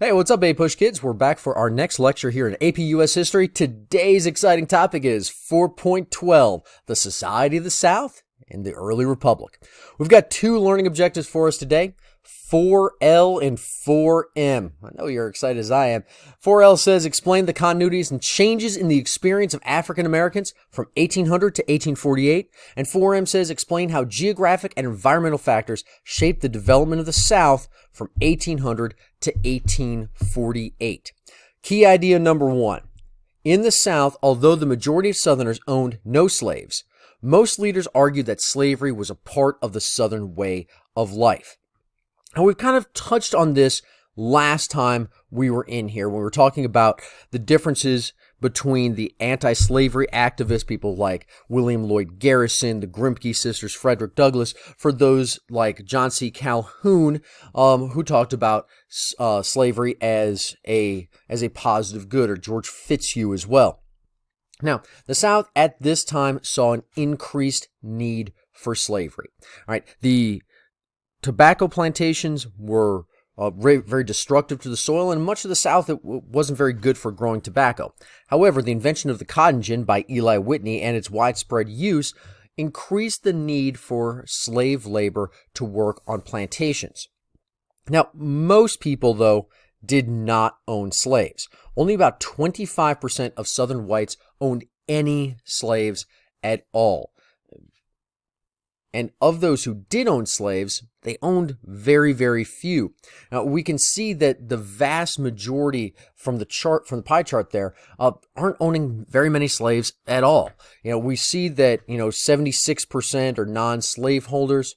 Hey, what's up, A-Push kids? We're back for our next lecture here in AP US History. Today's exciting topic is 4.12, the Society of the South and the Early Republic. We've got two learning objectives for us today, 4L and 4M. I know you're excited as I am. 4L says, explain the continuities and changes in the experience of African Americans from 1800 to 1848. And 4M says, explain how geographic and environmental factors shaped the development of the South from 1800 to 1848. Key idea number one. In the South, although the majority of Southerners owned no slaves, most leaders argued that slavery was a part of the Southern way of life. And we've kind of touched on this last time we were in here when we were talking about the differences between the anti-slavery activists, people like William Lloyd Garrison, the Grimke sisters, Frederick Douglass, for those like John C. Calhoun, who talked about slavery as a positive good, or George Fitzhugh as well. Now, the South at this time saw an increased need for slavery. All right, the tobacco plantations were very destructive to the soil, and much of the South it wasn't very good for growing tobacco. However, the invention of the cotton gin by Eli Whitney and its widespread use increased the need for slave labor to work on plantations. Now, most people, though, did not own slaves. Only about 25% of Southern whites owned any slaves at all. And of those who did own slaves, they owned very, very few. Now, we can see that the vast majority from the pie chart there, aren't owning very many slaves at all. We see that, 76% are non-slave holders.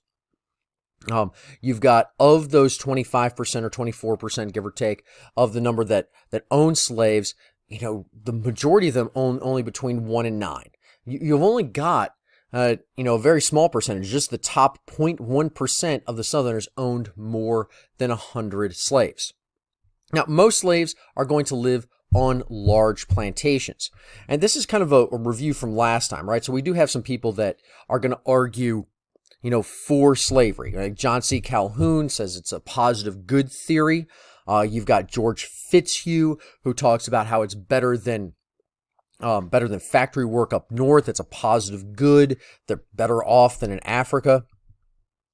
You've got, of those 25% or 24%, give or take, of the number that own slaves, the majority of them own only between 1 and 9. You've only got a very small percentage, just the top 0.1% of the Southerners owned more than 100 slaves. Now, most slaves are going to live on large plantations. And this is kind of a review from last time, right? So we do have some people that are going to argue, for slavery. Like John C. Calhoun says it's a positive good theory. You've got George Fitzhugh, who talks about how it's better than factory work up north. It's a positive good. They're better off than in Africa.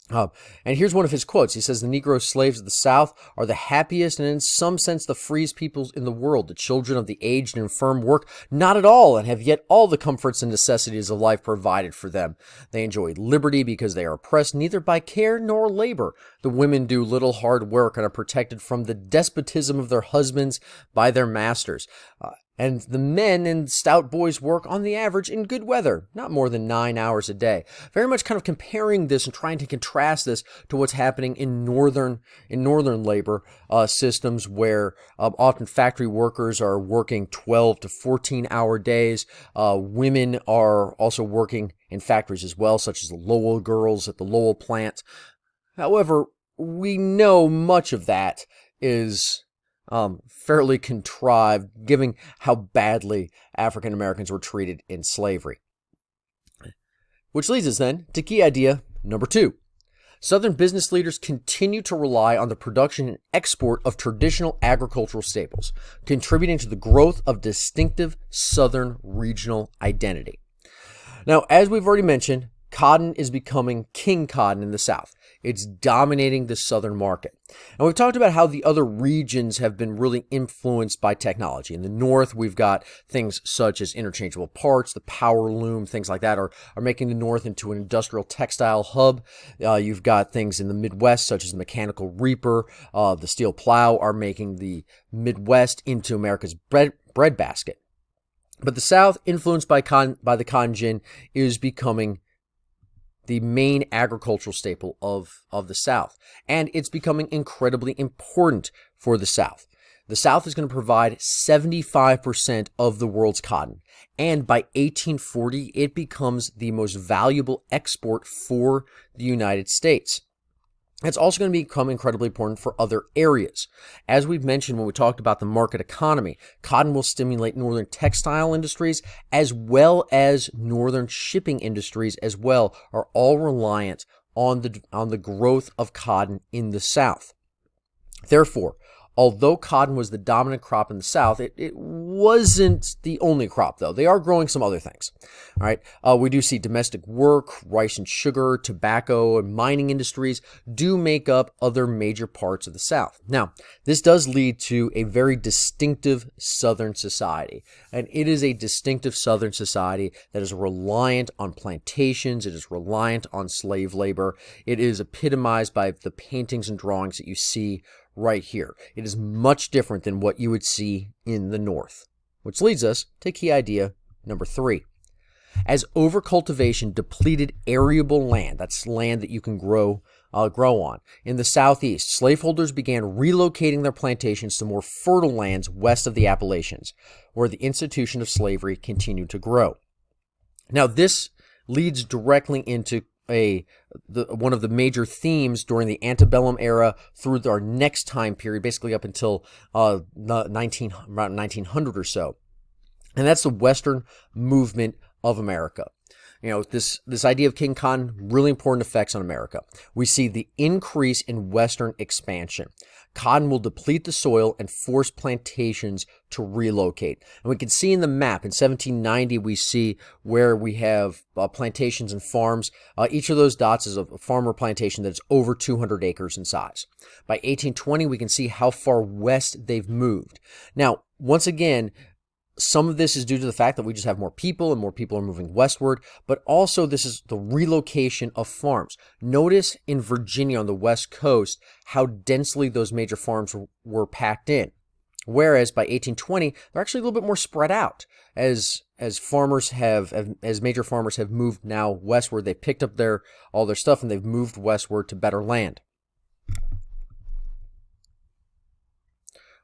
And here's one of his quotes. He says, the Negro slaves of the South are the happiest and in some sense the freest peoples in the world. The children of the aged and infirm work not at all and have yet all the comforts and necessities of life provided for them. They enjoy liberty because they are oppressed neither by care nor labor. The women do little hard work and are protected from the despotism of their husbands by their masters. And the men and stout boys work on the average in good weather, not more than 9 hours a day. Very much kind of comparing this and trying to contrast this to what's happening in northern labor systems, where often factory workers are working 12 to 14-hour days. Women are also working in factories as well, such as the Lowell girls at the Lowell plant. However, we know much of that is fairly contrived, given how badly African Americans were treated in slavery. Which leads us then to key idea number 2. Southern business leaders continue to rely on the production and export of traditional agricultural staples, contributing to the growth of distinctive Southern regional identity. Now, as we've already mentioned, cotton is becoming king cotton in the South. It's dominating the Southern market. And we've talked about how the other regions have been really influenced by technology. In the North, we've got things such as interchangeable parts, the power loom, things like that are making the North into an industrial textile hub. You've got things in the Midwest, such as the mechanical reaper, the steel plow, are making the Midwest into America's bread basket. But the South, influenced by the cotton gin, is becoming the main agricultural staple of the South. And it's becoming incredibly important for the South. The South is going to provide 75% of the world's cotton. And by 1840, it becomes the most valuable export for the United States. It's also going to become incredibly important for other areas. As we've mentioned when we talked about the market economy, cotton will stimulate northern textile industries as well as northern shipping industries as well, are all reliant on the growth of cotton in the South. Therefore, although cotton was the dominant crop in the South, it wasn't the only crop, though. They are growing some other things. All right. We do see domestic work, rice and sugar, tobacco, and mining industries do make up other major parts of the South. Now, this does lead to a very distinctive Southern society, and it is a distinctive Southern society that is reliant on plantations. It is reliant on slave labor. It is epitomized by the paintings and drawings that you see right here. It is much different than what you would see in the North, which leads us to key idea number 3. As overcultivation depleted arable land, that's land that you can grow on, in the Southeast, slaveholders began relocating their plantations to more fertile lands west of the Appalachians, where the institution of slavery continued to grow. Now, this leads directly into one of the major themes during the antebellum era through our next time period, basically up until around 1900 or so. And that's the Western movement of America. You know, this idea of King Cotton, really important effects on America. We see the increase in Western expansion. Cotton will deplete the soil and force plantations to relocate. And we can see in the map, in 1790, we see where we have plantations and farms. Each of those dots is a farm or plantation that's over 200 acres in size. By 1820, we can see how far west they've moved. Now, once again, some of this is due to the fact that we just have more people and more people are moving westward, but also this is the relocation of farms. Notice in Virginia on the west coast how densely those major farms were packed in. Whereas by 1820, they're actually a little bit more spread out. As major farmers have moved now westward, they picked up all their stuff and they've moved westward to better land.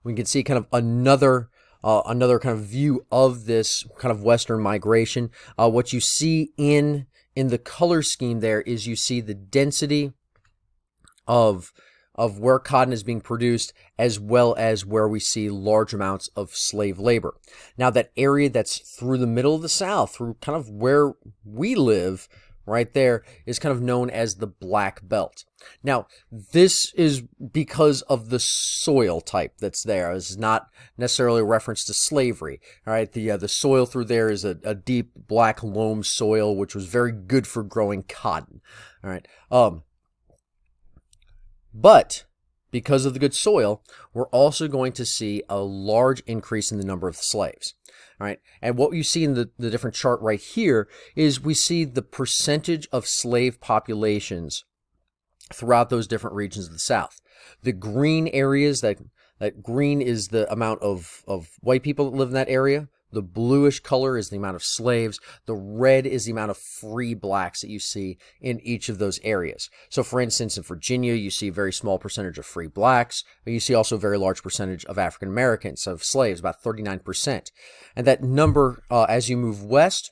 We can see kind of another kind of view of this kind of Western migration. What you see in the color scheme there is you see the density of where cotton is being produced, as well as where we see large amounts of slave labor. Now, that area that's through the middle of the South, through kind of where we live, right there, is kind of known as the Black Belt. Now, this is because of the soil type that's there. This is not necessarily a reference to slavery. All right, the soil through there is a deep black loam soil, which was very good for growing cotton. All right, but because of the good soil, we're also going to see a large increase in the number of slaves. All right, and what you see in the different chart right here is we see the percentage of slave populations throughout those different regions of the South. The green areas, that green is the amount of white people that live in that area. The bluish color is the amount of slaves. The red is the amount of free blacks that you see in each of those areas. So for instance, in Virginia, you see a very small percentage of free blacks, but you see also a very large percentage of African Americans, of slaves, about 39%. And that number, as you move west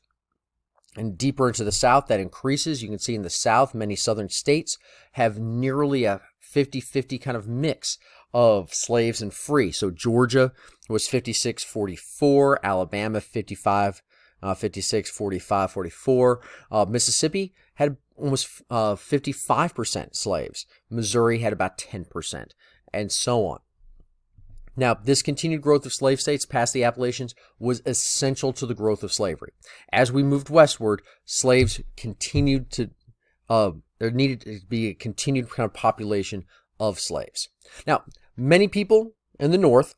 and deeper into the South, that increases. You can see in the South, many southern states have nearly a 50-50 kind of mix of slaves and free. So Georgia was 56-44, Alabama 56, 45, 44. Mississippi had almost 55% slaves. Missouri had about 10%, and so on. Now, this continued growth of slave states past the Appalachians was essential to the growth of slavery. As we moved westward, slaves continued to, there needed to be a continued kind of population of slaves. Now, many people in the North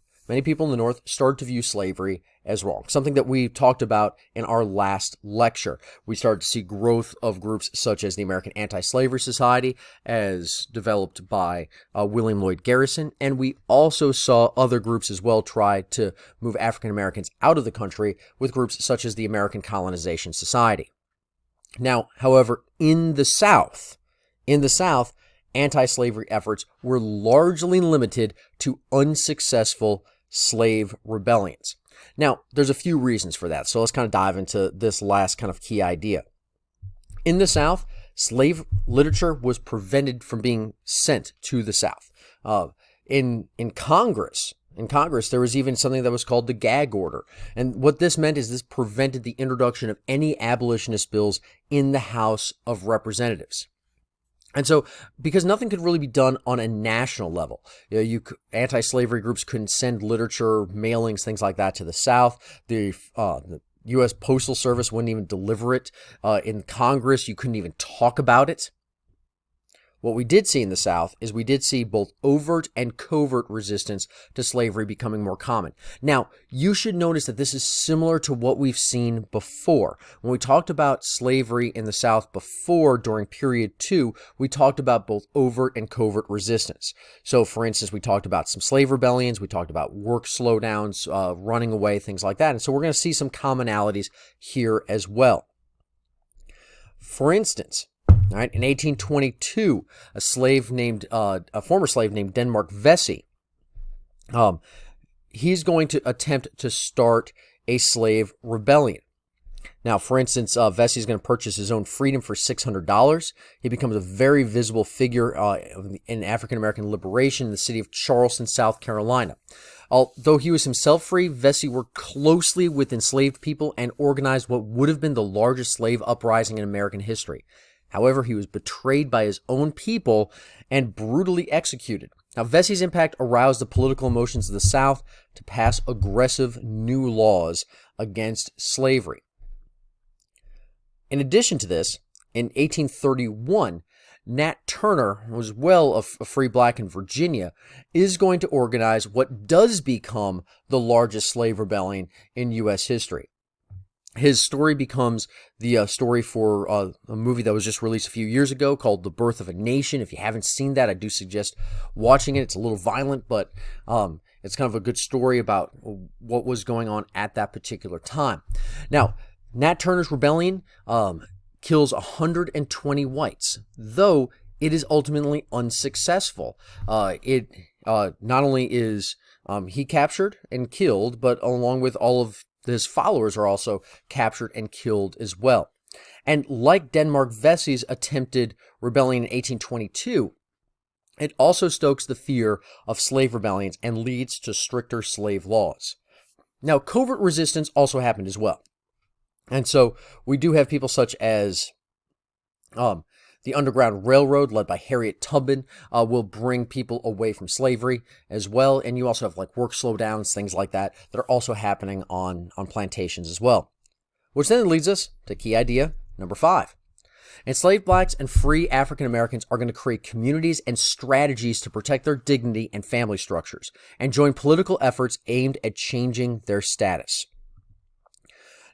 started to view slavery as wrong, something that we talked about in our last lecture. We started to see growth of groups such as the American Anti-Slavery Society, as developed by William Lloyd Garrison, and we also saw other groups as well try to move African Americans out of the country with groups such as the American Colonization Society. Now, however, in the South, anti-slavery efforts were largely limited to unsuccessful slave rebellions. Now, there's a few reasons for that, so let's kind of dive into this last kind of key idea. In the South, slave literature was prevented from being sent to the South. In Congress, there was even something that was called the gag order. And what this meant is this prevented the introduction of any abolitionist bills in the House of Representatives. And so, because nothing could really be done on a national level, anti-slavery groups couldn't send literature, mailings, things like that to the South. The U.S. Postal Service wouldn't even deliver it. In Congress, you couldn't even talk about it. What we did see in the South is we did see both overt and covert resistance to slavery becoming more common. Now, you should notice that this is similar to what we've seen before. When we talked about slavery in the South before, during period 2, we talked about both overt and covert resistance. So, for instance, we talked about some slave rebellions, we talked about work slowdowns, running away, things like that. And so we're going to see some commonalities here as well. For instance, all right, in 1822, a former slave named Denmark Vesey, he's going to attempt to start a slave rebellion. Now, for instance, Vesey is going to purchase his own freedom for $600. He becomes a very visible figure in African-American liberation in the city of Charleston, South Carolina. Although he was himself free, Vesey worked closely with enslaved people and organized what would have been the largest slave uprising in American history. However, he was betrayed by his own people and brutally executed. Now, Vesey's impact aroused the political emotions of the South to pass aggressive new laws against slavery. In addition to this, in 1831, Nat Turner, who was a free black in Virginia, is going to organize what does become the largest slave rebellion in U.S. history. His story becomes the story for a movie that was just released a few years ago called The Birth of a Nation. If you haven't seen that, I do suggest watching it. It's a little violent, but it's kind of a good story about what was going on at that particular time. Now, Nat Turner's rebellion kills 120 whites, though it is ultimately unsuccessful. It not only is he captured and killed, but along with all of his followers are also captured and killed as well. And like Denmark Vesey's attempted rebellion in 1822, it also stokes the fear of slave rebellions and leads to stricter slave laws. Now, covert resistance also happened as well. And so we do have people such as the Underground Railroad, led by Harriet Tubman, will bring people away from slavery as well. And you also have like work slowdowns, things like that are also happening on plantations as well. Which then leads us to key idea number 5. Enslaved blacks and free African Americans are going to create communities and strategies to protect their dignity and family structures, and join political efforts aimed at changing their status.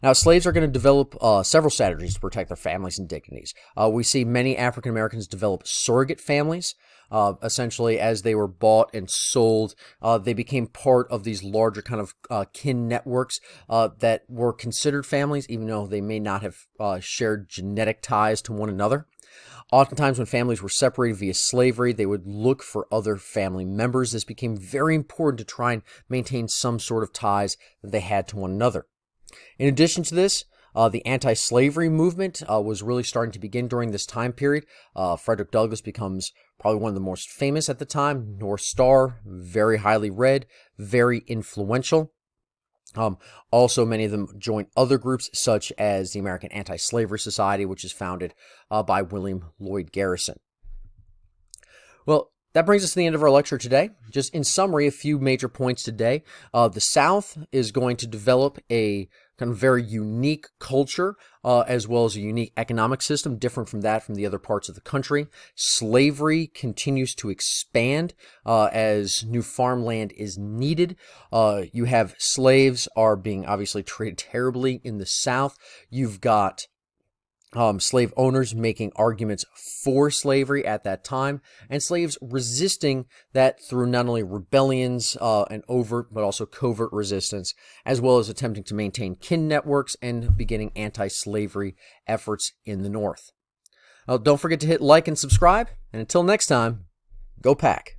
Now, slaves are going to develop several strategies to protect their families and dignities. We see many African Americans develop surrogate families. Essentially, as they were bought and sold, they became part of these larger kind of kin networks that were considered families, even though they may not have shared genetic ties to one another. Oftentimes, when families were separated via slavery, they would look for other family members. This became very important to try and maintain some sort of ties that they had to one another. In addition to this, the anti-slavery movement was really starting to begin during this time period. Frederick Douglass becomes probably one of the most famous at the time. North Star, very highly read, very influential. Also, many of them joined other groups such as the American Anti-Slavery Society, which is founded by William Lloyd Garrison. Well, that brings us to the end of our lecture today. Just in summary, a few major points today. The South is going to develop a kind of very unique culture, as well as a unique economic system, different from that from the other parts of the country. Slavery continues to expand as new farmland is needed. You have slaves are being obviously treated terribly in the South. You've got slave owners making arguments for slavery at that time, and slaves resisting that through not only rebellions and overt but also covert resistance, as well as attempting to maintain kin networks and beginning anti-slavery efforts in the North. Don't forget to hit like and subscribe, and until next time, go Pack.